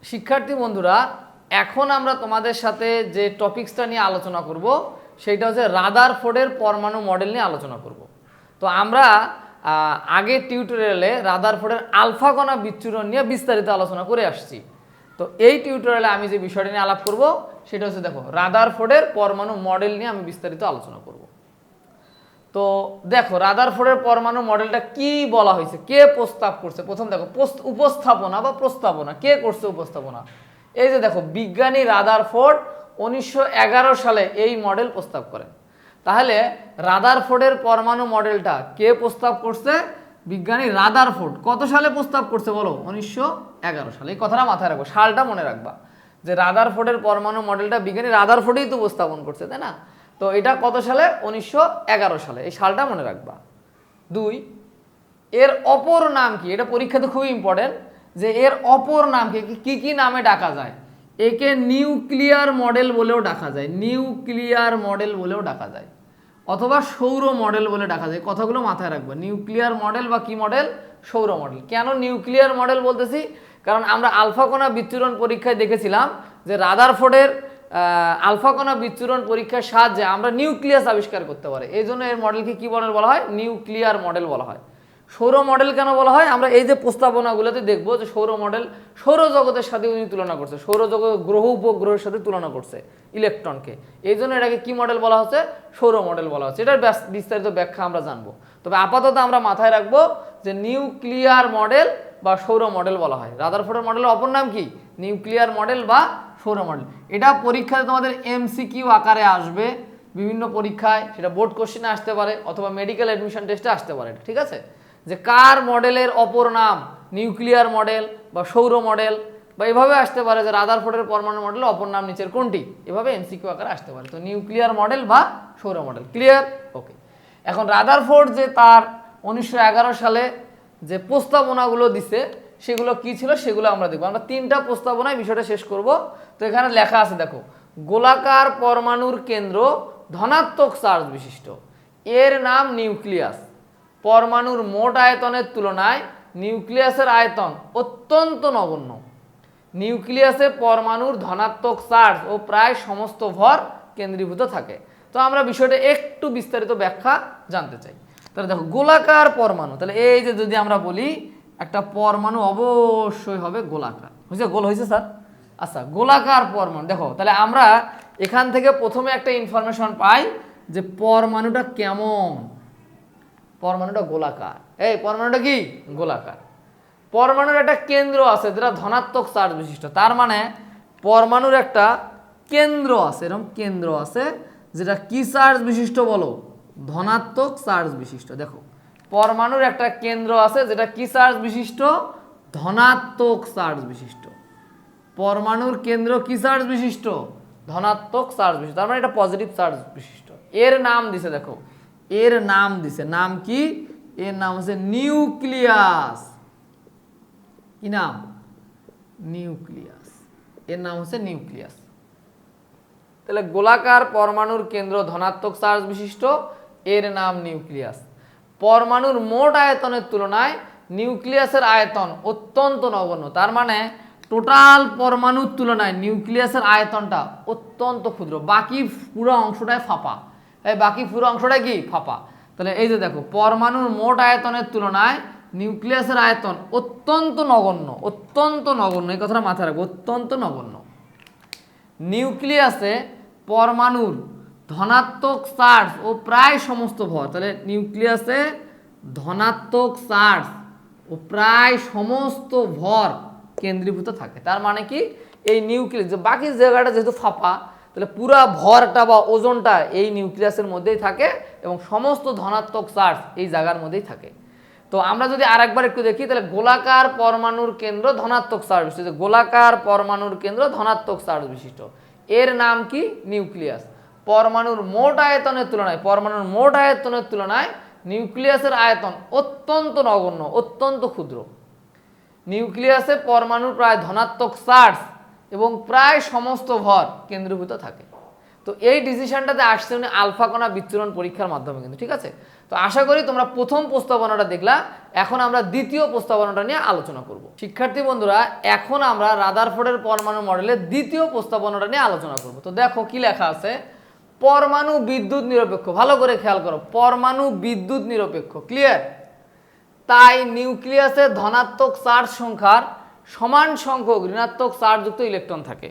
শিক্ষার্থী বন্ধুরা, এখন আমরা তোমাদের সাথে যে টপিকসটা নিয়ে আলোচনা করব সেটা হচ্ছে রাদারফোর্ডের পরমাণু মডেল নিয়ে আলোচনা করব। তো আমরা আগের টিউটোরিয়ালে রাদারফোর্ডের আলফা কণা বিচ্ছুরণ নিয়ে বিস্তারিত আলোচনা করে আসছি। তো এই টিউটোরিয়ালে আমি যে বিষয়টা নিয়ে আলাপ করব সেটা হচ্ছে, দেখো, রাদারফোর্ডের পরমাণু মডেল নিয়ে আমি বিস্তারিত আলোচনা করব। তো দেখো, রাদারফোর্ডের পরমাণু মডেলটা কি বলা হয়েছে, কে প্রস্তাব করছে। প্রথম দেখো উপস্থাপনা বা প্রস্তাবনা, কে করছে উপস্থাপনা। এই যে দেখো, বিজ্ঞানী রাদারফোর্ড 1911 সালে এই মডেল প্রস্তাব করেন। তাহলে রাদারফোর্ডের পরমাণু মডেলটা কে প্রস্তাব করছে? বিজ্ঞানী রাদারফোর্ড। কত সালে প্রস্তাব করছে বলো? 1911 সালে। এই কথাটা মাথায় রাখবো, সালটা মনে রাখবা, যে রাদারফোর্ডের পরমাণু মডেলটা বিজ্ঞানী রাদারফোর্ডই তো উপস্থাপন করছে, তাই না? তো এটা কত সালে? 1911 সালে। এই সালটা মনে রাখবা। 2, এর অপর নাম কি? এটা পরীক্ষাতে খুবই ইম্পর্টেন্ট, যে এর অপর নাম কি কি নামে ডাকা যায়। একে নিউক্লিয়ার মডেল বলেও ডাকা যায়, নিউক্লিয়ার মডেল বলেও ডাকা যায়, অথবা সৌর মডেল বলে ডাকা যায়। কথাগুলো মাথায় রাখবা, নিউক্লিয়ার মডেল বা কি মডেল? সৌর মডেল। কেন নিউক্লিয়ার মডেল বলতেছি? কারণ আমরা আলফা কণা বিচ্ছুরণ পরীক্ষায় দেখেছিলাম যে রাদারফোর্ডের আলফা কণা বিচ্ছুরণ পরীক্ষার সাহায্যে আমরা নিউক্লিয়াস আবিষ্কার করতে পারি। এই জন্য এর মডেলকে কি মডেল বলা হয়? নিউক্লিয়ার মডেল বলা হয়। সৌর মডেল কেন বলা হয়? আমরা এই যে প্রস্তাবনাগুলোতে দেখবো যে সৌর মডেল সৌরজগতের সাথে উনি তুলনা করছে, সৌরজগৎ গ্রহ উপগ্রহের সাথে তুলনা করছে ইলেকট্রনকে। এই জন্য এটাকে কি মডেল বলা হচ্ছে? সৌর মডেল বলা হচ্ছে। এটার বিস্তারিত ব্যাখ্যা আমরা জানবো। তবে আপাতত আমরা মাথায় রাখবো যে নিউক্লিয়ার মডেল বা সৌর মডেল বলা হয়। রাদারফোর্ডের মডেলের অপর নাম কি? নিউক্লিয়ার মডেল বা সৌর মডেল। এটা পরীক্ষায় তোমাদের এমসিকিউ আকারে আসবে বিভিন্ন পরীক্ষায়, সেটা বোর্ড কোশ্চেনে আসতে পারে অথবা মেডিকেল অ্যাডমিশন টেস্টে আসতে পারে। ঠিক আছে, যে কার মডেলের অপর নাম নিউক্লিয়ার মডেল বা সৌর মডেল, বা এভাবে আসতে পারে যে রাদারফোর্ডের পরমাণু মডেলের অপর নাম নিচের কোনটি, এভাবে এমসিকিউ আকারে আসতে পারে। তো নিউক্লিয়ার মডেল বা সৌর মডেল, ক্লিয়ার? ওকে। এখন রাদারফোর্ড যে তার 1911 সালে যে প্রস্তাবনাগুলো দিছে সেগুলো কি ছিল সেগুলো আমরা দেখবো। আমরা 3টা প্রস্তাবনায় বিষয়টা শেষ করব। তো এখানে লেখা আছে, দেখো, গোলাকার পরমাণুর কেন্দ্র ধনাত্মক চার্জ বিশিষ্ট, এর নাম নিউক্লিয়াস। পরমাণুর মোট আয়তনের তুলনায় নিউক্লিয়াসের আয়তন অত্যন্ত নগণ্য। নিউক্লিয়াসে পরমাণুর ধনাত্মক চার্জ ও প্রায় সমস্ত ভর কেন্দ্রীভূত থাকে। তো আমরা বিষয়টা একটু বিস্তারিত ব্যাখ্যা জানতে চাই। তাহলে দেখো, গোলাকার পরমাণু, তাহলে এই যে যদি আমরা বলি একটা পরমাণু অবশ্যই হবে গোলাকার। হয়েছে? গোল হয়েছে স্যার? আচ্ছা, গোলাকার পরমাণু। দেখো, তাহলে আমরা এখান থেকে প্রথমে একটা ইনফরমেশন পাই যে পরমাণুটা কেমন। পরমাণুটা গোলাকার। এই পরমাণুটা কি? গোলাকার। পরমাণুর একটা কেন্দ্র আছে যেটা ধনাত্মক চার্জ বিশিষ্ট। তার মানে পরমাণুর একটা কেন্দ্র আছে, এরকম কেন্দ্র আছে যেটা কি চার্জ বিশিষ্ট বলো? ধনাত্মক চার্জ বিশিষ্ট। দেখো, পরমাণুর একটা কেন্দ্র আছে যেটা কি চার্জ বিশিষ্ট? ধনাত্মক চার্জ বিশিষ্ট। পরমাণুর কেন্দ্র কি চার্জ বিশিষ্ট? ধনাত্মক চার্জ বিশিষ্ট। তার মানে এটা পজিটিভ চার্জ বিশিষ্ট। এর নাম দিছে, দেখো, এর নাম দিছে, নাম কি? এর নাম হচ্ছে নিউক্লিয়াস। কি নাম? নিউক্লিয়াস। এর নাম হচ্ছে নিউক্লিয়াস। তাহলে গোলাকার পরমাণুর কেন্দ্র ধনাত্মক চার্জ বিশিষ্ট, এর নাম নিউক্লিয়াস। পরমাণুর মোট আয়তনের তুলনায় নিউক্লিয়াসের আয়তন অত্যন্ত নগণ্য। তার মানে টোটাল পরমাণুর তুলনায় নিউক্লিয়াসের আয়তনটা অত্যন্ত ক্ষুদ্র, বাকি পুরো অংশটাই ফাঁপা। এই বাকি পুরো অংশটাই কি? ফাঁপা। তাহলে এই যে দেখো, পরমাণুর মোট আয়তনের তুলনায় নিউক্লিয়াসের আয়তন অত্যন্ত নগণ্য, অত্যন্ত নগণ্য। এই কথাটা মাথায় রাখবো, অত্যন্ত নগণ্য। নিউক্লিয়াসে পরমাণুর ধনাত্মক চার্জ ও প্রায় সমস্ত ভর, তাহলে নিউক্লিয়াসে ধনাত্মক চার্জ ও প্রায় সমস্ত ভর কেন্দ্রীভূত থাকে। তার মানে কি? এই নিউক্লিয়াস বাকি জায়গাটা যেহেতু ফাঁপা, তাহলে পুরা ভরটা বা ওজনটা এই নিউক্লিয়াসের মধ্যেই থাকে এবং সমস্ত ধনাত্মক চার্জ এই জায়গার মধ্যেই থাকে। তো আমরা যদি আরেকবার একটু দেখি, তাহলে গোলাকার পরমাণুর কেন্দ্র ধনাত্মক চার্জ বিশিষ্ট। গোলাকার পরমাণুর কেন্দ্র ধনাত্মক চার্জ বিশিষ্ট, এর নাম কি? নিউক্লিয়াস। পরমাণুর মোট আয়তনের তুলনায়, পরমাণুর মোট আয়তনের তুলনায় নিউক্লিয়াসের আয়তন অত্যন্ত নগণ্য, অত্যন্ত ক্ষুদ্র। নিউক্লিয়াসে পরমাণুর প্রায় ধনাত্মক চার্জ এবং প্রায় সমস্ত ভর কেন্দ্রীভূত থাকে। তো এই ডিসিশনটাতে আসছে উনি আলফা কণা বিচ্ছুরণ পরীক্ষার মাধ্যমে কিন্তু, ঠিক আছে। তো আশা করি তোমরা প্রথম প্রস্তাবনাটা দেখলা, এখন আমরা দ্বিতীয় প্রস্তাবনাটা নিয়ে আলোচনা করব। শিক্ষার্থী বন্ধুরা, এখন আমরা রাদারফোর্ডের পরমাণু মডেলের দ্বিতীয় প্রস্তাবনাটা নিয়ে আলোচনা করব। তো দেখো কি লেখা আছে, পরমাণু বিদ্যুৎ নিরপেক্ষ। ভালো করে খেয়াল করো, পরমাণু বিদ্যুৎ নিরপেক্ষ, ক্লিয়ার। তাই নিউক্লিয়াসে ধনাত্মক চার্জ সংখ্যার সমান সংখ্যক ঋণাত্মক চার্জযুক্ত ইলেকট্রন থাকে।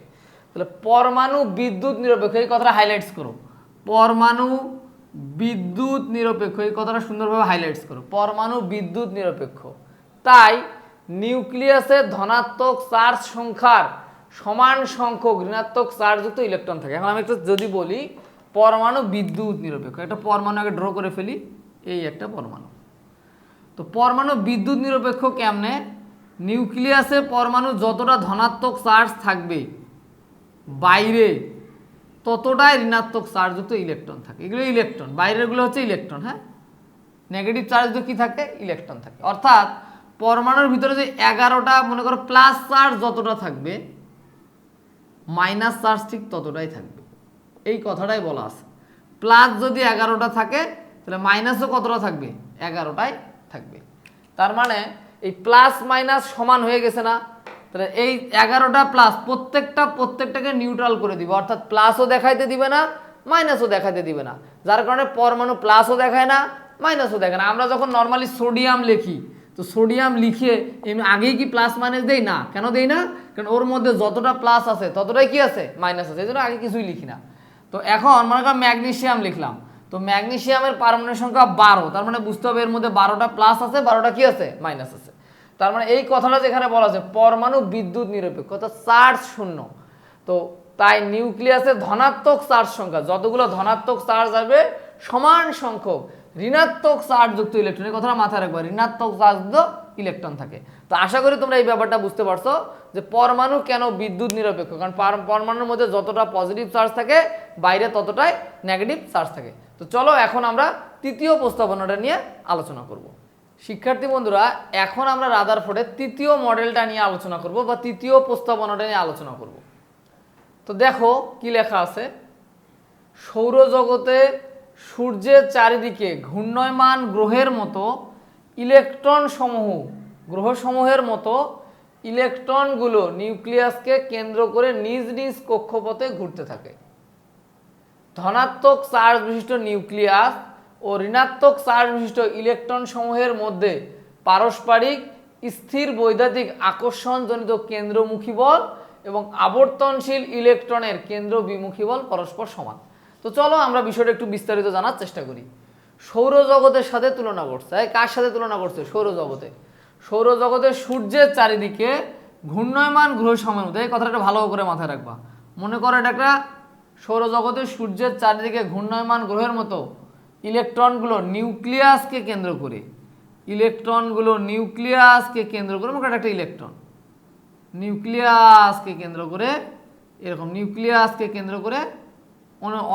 তাহলে পরমাণু বিদ্যুৎ নিরপেক্ষ, এই কথাটা হাইলাইটস করো। পরমাণু বিদ্যুৎ নিরপেক্ষ, এই কথাটা সুন্দরভাবে হাইলাইটস করো। পরমাণু বিদ্যুৎ নিরপেক্ষ, তাই নিউক্লিয়াসে ধনাত্মক চার্জ সংখ্যার সমান সংখ্যক ঋণাত্মক চার্জযুক্ত ইলেকট্রন থাকে। এখন আমি একটু যদি বলি পরমাণু বিদ্যুৎ নিরপেক্ষ, একটা পরমাণু আগে ড্র করে ফেলি, এই একটা পরমাণু। তো পরমাণু বিদ্যুৎ নিরপেক্ষ কেমনে? নিউক্লিয়াসে পরমাণু যতটা ধনাত্মক চার্জ থাকবে বাইরে ততটাই ঋণাত্মক চার্জযুক্ত ইলেকট্রন থাকে। এগুলো ইলেকট্রন, বাইরেরগুলো হচ্ছে ইলেকট্রন, হ্যাঁ। নেগেটিভ চার্জ কি থাকে? ইলেকট্রন থাকে। অর্থাৎ পরমাণুর ভিতরে যে 11টা মনে করো প্লাস চার্জ যতটা থাকবে মাইনাস চার্জ ঠিক ততটাই থাকবে, এই কথাটাই বলা আছে। প্লাস যদি 11টা থাকে তাহলে মাইনাসও কতটা থাকবে? 11টাই থাকবে। তার মানে এই প্লাস মাইনাস সমান হয়ে গেছে না? তাহলে এই 11টা প্লাস প্রত্যেকটাকে নিউট্রাল করে দিবে, অর্থাৎ প্লাসও দেখাইতে দিবে না, মাইনাসও দেখাইতে দিবে না, যার কারণে পরমাণু প্লাসও দেখায় না, মাইনাসও দেখায় না। আমরা যখন নর্মালি সোডিয়াম লিখি, তো সোডিয়াম লিখে এমনি আগেই কি প্লাস মাইনাস দেই না? কেন দেই না? কারণ ওর মধ্যে যতটা প্লাস আছে ততটাই কি আছে? মাইনাস আছে, এই জন্য আগে কিছুই লিখি না। তো এখন মনে কর ম্যাগনেসিয়াম লিখলাম, তো ম্যাগনেসিয়ামের পারমাণবিক সংখ্যা 12, তার মানে বুঝতে হবে এর মধ্যে 12টা প্লাস আছে, 12টা কি আছে? মাইনাস আছে। তার মানে এই কথাটা যেখানে বলা আছে পরমাণু বিদ্যুৎ নিরপেক্ষ, অর্থাৎ চার্জ শূন্য। তো তাই নিউক্লিয়াসে ধনাত্মক চার্জ সংখ্যা যতগুলো ধনাত্মক চার্জ আসবে সমান সংখ্যক ঋণাত্মক চার্জযুক্ত ইলেকট্রন, এই কথাটা মাথায় রাখবা, ঋণাত্মক চার্জযুক্ত ইলেকট্রন থাকে। তো আশা করি তোমরা এই ব্যাপারটা বুঝতে পারছো যে পরমাণু কেন বিদ্যুৎ নিরপেক্ষ, কারণ পরমাণুর মধ্যে যতটা পজিটিভ চার্জ থাকে বাইরে ততটাই নেগেটিভ চার্জ থাকে। তো চলো এখন আমরা তৃতীয় প্রস্তাবনাটা নিয়ে আলোচনা করব। শিক্ষার্থী বন্ধুরা, এখন আমরা রাদারফোর্ডের তৃতীয় মডেলটা নিয়ে আলোচনা করব বা তৃতীয় প্রস্তাবনাটা নিয়ে আলোচনা করব। তো দেখো কি লেখা আছে, সৌরজগতে সূর্যের চারিদিকে ঘূর্ণয়মান গ্রহের মতো গ্রহসমূহের মতো ইলেকট্রনগুলো নিউক্লিয়াসকে কেন্দ্র করে নিজ নিজ কক্ষপথে ঘুরতে থাকে। ধনাত্মক চার্জ বিশিষ্ট নিউক্লিয়াস ও ঋণাত্মক চার্জ বিশিষ্ট ইলেকট্রন সমূহের মধ্যে পারস্পরিক স্থির বৈদ্যুতিক আকর্ষণজনিত কেন্দ্রমুখী বল এবং আবর্তনশীল ইলেকট্রনের কেন্দ্র বিমুখী বল পরস্পর সমান। তো চলো আমরা বিষয়টা একটু বিস্তারিত জানার চেষ্টা করি। সৌরজগতের সাথে তুলনা করছে, কার সাথে তুলনা করছে? সৌরজগতে সূর্যের চারিদিকে ঘূর্ণয়মান গ্রহসমূহের মধ্যে, এই কথাটা ভালো করে মাথায় রাখবা। মনে করো এটা একটা সৌরজগতে সূর্যের চারিদিকে ঘূর্ণয়মান গ্রহের মতো ইলেকট্রনগুলো নিউক্লিয়াসকে কেন্দ্র করে মনে করো একটা ইলেকট্রন নিউক্লিয়াসকে কেন্দ্র করে এরকম নিউক্লিয়াসকে কেন্দ্র করে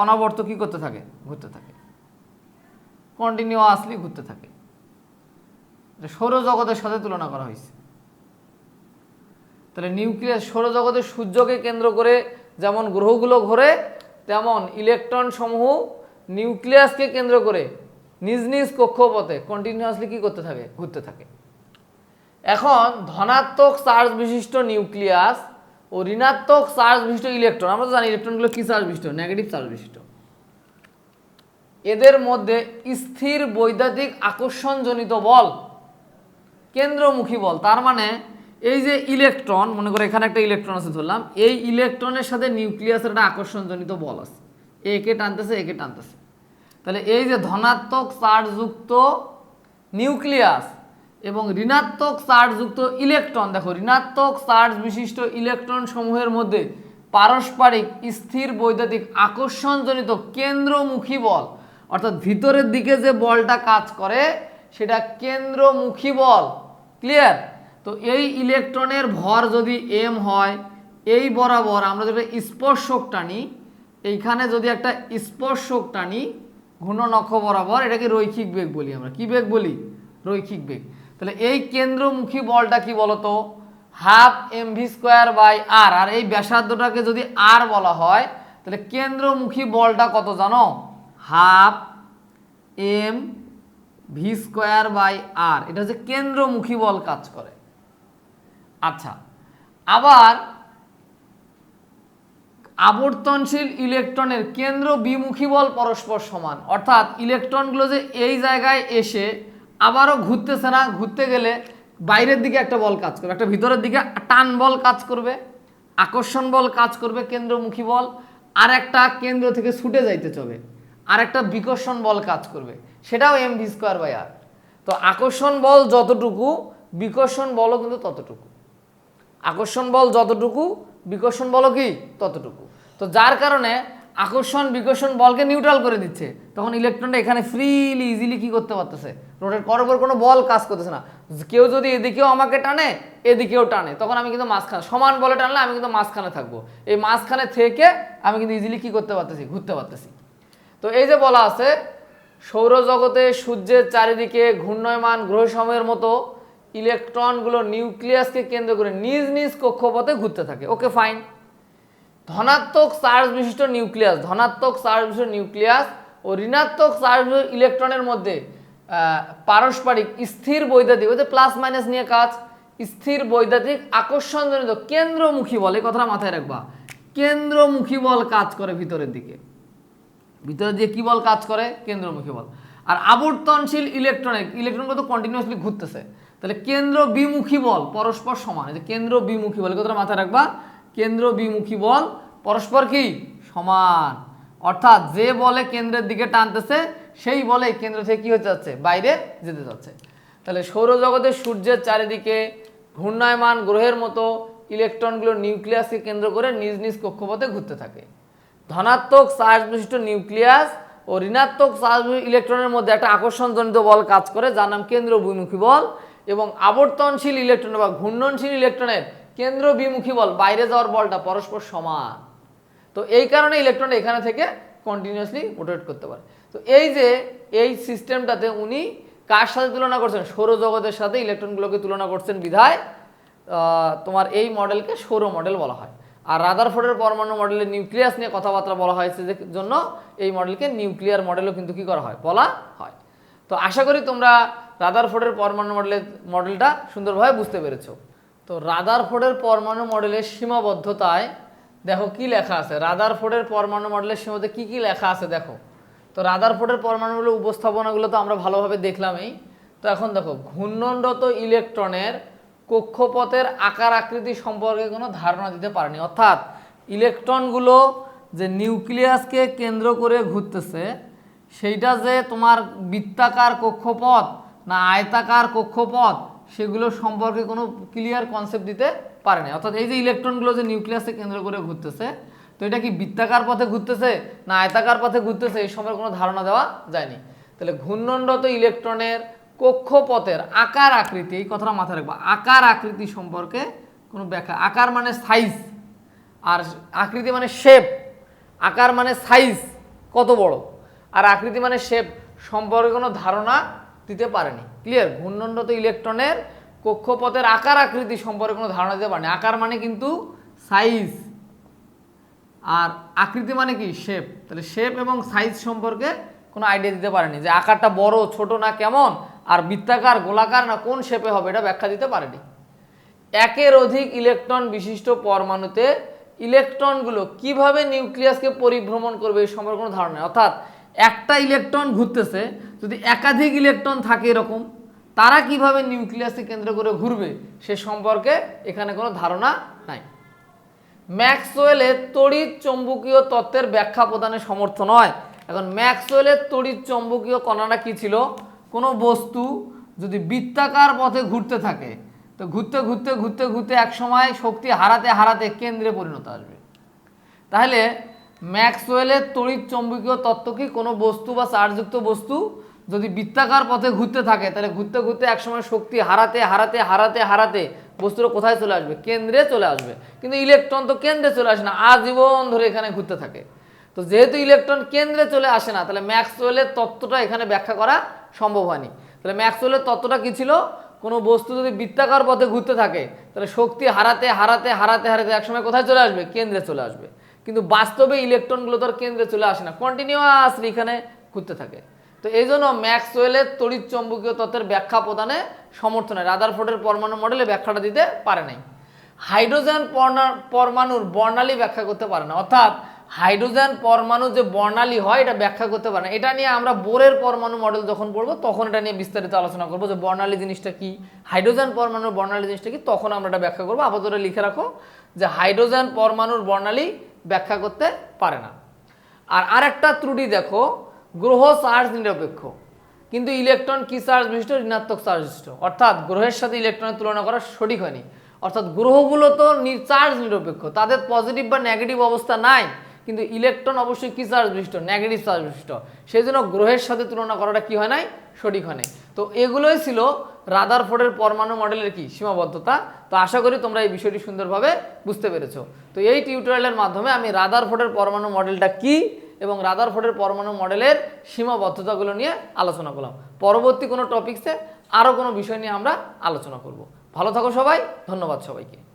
অনবরত কি করতে থাকে? ঘুরতে থাকে, কন্টিনিউয়াসলি ঘুরতে থাকে। সৌরজগতের সাথে তুলনা করা হয়েছে। তাহলে নিউক্লিয়াস সৌরজগতের সূর্যকে কেন্দ্র করে যেমন গ্রহগুলো ঘোরে, তেমন ইলেকট্রন সমূহ নিউক্লিয়াসকে কেন্দ্র করে নিজ নিজ কক্ষপথে কন্টিনিউয়াসলি কি করতে থাকে? ঘুরতে থাকে। এখন ধনাত্মক চার্জ বিশিষ্ট নিউক্লিয়াস ও ঋণাত্মক চার্জ বিশিষ্ট ইলেকট্রন, আমরা তো জানি ইলেকট্রনগুলো কি চার্জ বিশিষ্ট? নেগেটিভ চার্জ বিশিষ্ট। এদের মধ্যে স্থির বৈদ্যুতিক আকর্ষণজনিত বল কেন্দ্রমুখী বল। তার মানে এই যে ইলেকট্রন, মনে করো এখানে একটা ইলেকট্রন আছে ধরলাম, এই ইলেকট্রনের সাথে নিউক্লিয়াসের একটা আকর্ষণজনিত বল আছে, একে টানতেছে। তাহলে এই যে ধনাত্মক চার্জযুক্ত নিউক্লিয়াস এবং ঋণাত্মক চার্জযুক্ত ইলেকট্রন, দেখো ঋণাত্মক চার্জ বিশিষ্ট ইলেকট্রন সমূহের মধ্যে পারস্পরিক স্থির বৈদ্যুতিক আকর্ষণজনিত কেন্দ্রমুখী বল, অর্থাৎ ভিতরের দিকে যে বলটা কাজ করে সেটা কেন্দ্রমুখী বল, ক্লিয়ার। তো এই ইলেকট্রনের ভর যদি m হয়, এই বরাবর আমরা যেটা স্পর্শক টানি, এইখানে যদি একটা স্পর্শক টানি ঘূর্ণন অক্ষ বরাবর, এটাকে রৈখিক বেগ বলি আমরা। কি বেগ বলি? রৈখিক বেগ। তাহলে এই কেন্দ্রমুখী বলটা কি বলতো? 12 mv² বাই r। আর এই ব্যাসার্ধটাকে যদি r বলা হয় তাহলে কেন্দ্রমুখী বলটা কত জানো, half M V square by R, এটা হচ্ছে কেন্দ্রমুখী বল কাজ করে। আচ্ছা, আবার আবর্তনশীল ইলেকট্রনের কেন্দ্র বিমুখী বল পরস্পর সমান, অর্থাৎ ইলেকট্রনগুলো যে এই জায়গায় এসে আবারও ঘুরতেছে না, ঘুরতে গেলে বাইরের দিকে একটা বল কাজ করবে, একটা ভিতরের দিকে টান বল কাজ করবে, আকর্ষণ বল কাজ করবে কেন্দ্রমুখী বল, আর একটা কেন্দ্র থেকে ছুটে যাইতে চলে আর একটা বিকর্ষণ বল কাজ করবে, সেটাও এম ভি স্কোয়ার বাই আর। তো আকর্ষণ বল যতটুকু, বিকর্ষণ বলও কিন্তু ততটুকু। আকর্ষণ বল যতটুকু, বিকর্ষণ বলও কি ততটুকু। তো যার কারণে আকর্ষণ বিকর্ষণ বলকে নিউট্রাল করে দিচ্ছে, তখন ইলেকট্রনটা এখানে ফ্রিলি ইজিলি কি করতে পারতেছে, রোটেট করার পর কোনো বল কাজ করতেছে না। কেউ যদি এদিকেও আমাকে টানে এদিকেও টানে, তখন আমি কিন্তু মাঝখানে, সমান বলে টানলে আমি কিন্তু মাঝখানে থাকবো, এই মাঝখানে থেকে আমি কিন্তু ইজিলি কি করতে পারতেছি, ঘুরতে পারতেছি। তো এই যে বলা আছে সৌরজগতে সূর্যের চারিদিকে ঘূর্ণয়মান গ্রহসমূহের মতো ইলেকট্রনগুলো নিউক্লিয়াসকে কেন্দ্র করে নিজ নিজ কক্ষপথে ঘুরতে থাকে। Okay fine. ধনাত্মক চার্জ বিশিষ্ট নিউক্লিয়াস, ধনাত্মক চার্জ বিশিষ্ট নিউক্লিয়াস ও ঋণাত্মক চার্জ বিশিষ্ট ইলেকট্রনের মধ্যে পারস্পরিক স্থির বৈদ্যুতিক, ওই যে প্লাস মাইনাস নিয়ে কাজ, স্থির বৈদ্যুতিক আকর্ষণজনিত কেন্দ্রমুখী বল, এই কথাটা মাথায় রাখবা, কেন্দ্রমুখী বল কাজ করে ভিতরের দিকে, ভিতরে দিয়ে কি বল কাজ করে, কেন্দ্রমুখী বল। আর আবর্তনশীল ইলেকট্রনগুলো তো কন্টিনিউয়াসলি ঘুরতেছে, তাহলে কেন্দ্র বিমুখী বল পরস্পর সমান। এই যে কেন্দ্র বিমুখী বল, কথাটা মাথায় রাখবা, কেন্দ্র বিমুখী বল পরস্পর কি সমান, অর্থাৎ যে বলে কেন্দ্রের দিকে টানতেছে সেই বলে কেন্দ্র থেকে কি হতে যাচ্ছে, বাইরে যেতে যাচ্ছে। তাহলে সৌরজগতের সূর্যের চারিদিকে ঘূর্ণায়মান গ্রহের মতো ইলেকট্রনগুলো নিউক্লিয়াসকে কেন্দ্র করে নিজ নিজ কক্ষপথে ঘুরতে থাকে। ধনাত্মক চার্জ বিশিষ্ট নিউক্লিয়াস ও ঋণাত্মক চার্জ ইলেকট্রনের মধ্যে একটা আকর্ষণজনিত বল কাজ করে, যার নাম কেন্দ্র বিমুখী বল। এবং আবর্তনশীল ইলেকট্রন বা ঘূর্ণনশীল ইলেকট্রনের কেন্দ্র বিমুখী বল, বাইরে যাওয়ার বলটা পরস্পর সমান। তো এই কারণে ইলেকট্রন এখানে থেকে কন্টিনিউয়াসলি রোটেট করতে পারে। তো এই যে এই সিস্টেমটাতে উনি কার সাথে তুলনা করছেন, সৌরজগতের সাথে ইলেকট্রনগুলোকে তুলনা করছেন, বিধায় তোমার এই মডেলকে সৌর মডেল বলা হয়। আর রাদারফোর্ডের পরমাণু মডেলের নিউক্লিয়াস নিয়ে কথাবার্তা বলা হয়েছে, যে জন্য এই মডেলকে নিউক্লিয়ার মডেলও কিন্তু কি করা হয়, বলা হয়। তো আশা করি তোমরা রাদারফোর্ডের পরমাণু মডেলটা সুন্দরভাবে বুঝতে পেরেছো। তো রাদারফোর্ডের পরমাণু মডেলের সীমাবদ্ধতায় দেখো কি লেখা আছে, রাদারফোর্ডের পরমাণু মডেলের সীমাতে কি কি লেখা আছে দেখো। তো রাদারফোর্ডের পরমাণু মডেলের উপস্থাপনাগুলো তো আমরা ভালোভাবে দেখলামই। তো এখন দেখো, ঘূর্ণনরত ইলেকট্রনের কক্ষপথের আকার আকৃতি সম্পর্কে কোনো ধারণা দিতে পারেনি, অর্থাৎ ইলেকট্রনগুলো যে নিউক্লিয়াসকে কেন্দ্র করে ঘুরতেছে সেইটা যে তোমার বৃত্তাকার কক্ষপথ না আয়তাকার কক্ষপথ, সেগুলো সম্পর্কে কোনো ক্লিয়ার কনসেপ্ট দিতে পারেনি। অর্থাৎ এই যে ইলেকট্রনগুলো যে নিউক্লিয়াসকে কেন্দ্র করে ঘুরতেছে, তো এটা কি বৃত্তাকার পথে ঘুরতেছে না আয়তাকার পথে ঘুরতেছে, এই সম্পর্কে কোনো ধারণা দেওয়া যায়নি। তাহলে ঘূর্ণনরত ইলেকট্রনের কক্ষপথের আকার আকৃতি, এই কথাটা মাথায় রাখবা, আকার আকৃতি সম্পর্কে কোনো ব্যাখ্যা, আকার মানে সাইজ আর আকৃতি মানে শেপ, আকার মানে সাইজ কত বড় আর আকৃতি মানে শেপ সম্পর্কে কোনো ধারণা দিতে পারেনি। ক্লিয়ার? ঘূর্ণনরত ইলেকট্রনের কক্ষপথের আকার আকৃতি সম্পর্কে কোনো ধারণা দিতে পারেনি। আকার মানে কিন্তু সাইজ আর আকৃতি মানে কি শেপ, তাহলে শেপ এবং সাইজ সম্পর্কে কোনো আইডিয়া দিতে পারেনি, যে আকারটা বড় ছোট না কেমন আর বৃত্তাকার গোলাকার না কোন শেপে হবে, এটা ব্যাখ্যা দিতে পারেনি। একের অধিক ইলেকট্রন বিশিষ্ট পরমাণুতে ইলেকট্রনগুলো কিভাবে নিউক্লিয়াসকে পরিভ্রমণ করবে এই সম্পর্কে কোনো ধারণা নেই। অর্থাৎ একটা ইলেকট্রন ঘুরতেছে, যদি একাধিক ইলেকট্রন থাকে এরকম, তারা কিভাবে নিউক্লিয়াসকে কেন্দ্র করে ঘুরবে সে সম্পর্কে এখানে কোনো ধারণা নাই। ম্যাক্সওয়েলের তড়িৎ চৌম্বকীয় তত্ত্বের ব্যাখ্যা প্রদানে সমর্থ নয়। এখন ম্যাক্সওয়েলের তড়িৎ চৌম্বকীয় কণাটা কি ছিল, কোনো বস্তু যদি বৃত্তাকার পথে ঘুরতে থাকে, তো ঘুরতে ঘুরতে ঘুরতে ঘুরতে একসময় শক্তি হারাতে হারাতে কেন্দ্রে পরিণত আসবে। তাহলে ম্যাক্সওয়েলের তড়িৎ চৌম্বকীয় তত্ত্ব কি, কোনো বস্তু বা চার্জযুক্ত বস্তু যদি বৃত্তাকার পথে ঘুরতে থাকে, তাহলে ঘুরতে ঘুরতে একসময় শক্তি হারাতে হারাতে হারাতে হারাতে বস্তুটা কোথায় চলে আসবে, কেন্দ্রে চলে আসবে। কিন্তু ইলেকট্রন তো কেন্দ্রে চলে আসে না, আজীবন ধরে এখানে ঘুরতে থাকে। তো যেহেতু ইলেকট্রন কেন্দ্রে চলে আসে না, তাহলে ম্যাক্সওয়েলের তত্ত্বটা এখানে ব্যাখ্যা করা সম্ভব হয়নি। তাহলে ম্যাক্সওয়েলের তত্ত্বটা কি ছিল, কোনো বস্তু যদি বৃত্তাকার পথে ঘুরতে থাকে তাহলে শক্তি হারাতে হারাতে হারাতে হারাতে একসময় কোথায় চলে আসবে, কেন্দ্রে চলে আসবে। কিন্তু বাস্তবে ইলেকট্রনগুলো তার কেন্দ্রে চলে আসে না, কন্টিনিউয়াসলি এখানে ঘুরতে থাকে। তো এই জন্য ম্যাক্সওয়েলের তড়িৎ চৌম্বকীয় তত্ত্বের ব্যাখ্যা প্রদানে সমর্থ নয়, রাদারফোর্ডের পরমাণু মডেলে ব্যাখ্যাটা দিতে পারে নাই। হাইড্রোজেন পরমাণুর বর্ণালী ব্যাখ্যা করতে পারে না, অর্থাৎ হাইড্রোজেন পরমাণু যে বর্ণালী হয় এটা ব্যাখ্যা করতে পারে না। এটা নিয়ে আমরা বোরের পরমাণু মডেল যখন পড়বো তখন এটা নিয়ে বিস্তারিত আলোচনা করবো যে বর্ণালী জিনিসটা কি, হাইড্রোজেন পরমাণুর বর্ণালী জিনিসটা কি, তখন আমরা এটা ব্যাখ্যা করবো। আপাতত লিখে রাখো যে হাইড্রোজেন পরমাণুর বর্ণালী ব্যাখ্যা করতে পারে না। আর আরেকটা ত্রুটি দেখো, গ্রহ চার্জ নিরপেক্ষ কিন্তু ইলেকট্রন কি চার্জ বিশিষ্ট, ঋণাত্মক চার্জ বিশিষ্ট, অর্থাৎ গ্রহের সাথে ইলেকট্রনের তুলনা করা সঠিক হয়নি। অর্থাৎ গ্রহগুলো তো চার্জ নিরপেক্ষ, তাদের পজিটিভ বা নেগেটিভ অবস্থা নাই, কিন্তু ইলেকট্রন অবশ্যই কি চার্জ বিশিষ্ট, নেগেটিভ চার্জ বিশিষ্ট, সেই জন্য গ্রহের সাথে তুলনা করাটা কি হয় নাই, সঠিক হয় নাই। তো এগুলোই ছিল রাদারফোর্ডের পরমাণু মডেলের কি সীমাবদ্ধতা। তো আশা করি তোমরা এই বিষয়টি সুন্দরভাবে বুঝতে পেরেছো। তো এই টিউটোরিয়ালের মাধ্যমে আমি রাদারফোর্ডের পরমাণু মডেলটা কি এবং রাদারফোর্ডের পরমাণু মডেলের সীমাবদ্ধতাগুলো নিয়ে আলোচনা করলাম। পরবর্তী কোনো টপিকসে আরও কোনো বিষয় নিয়ে আমরা আলোচনা করব। ভালো থাকো সবাই, ধন্যবাদ সবাইকে।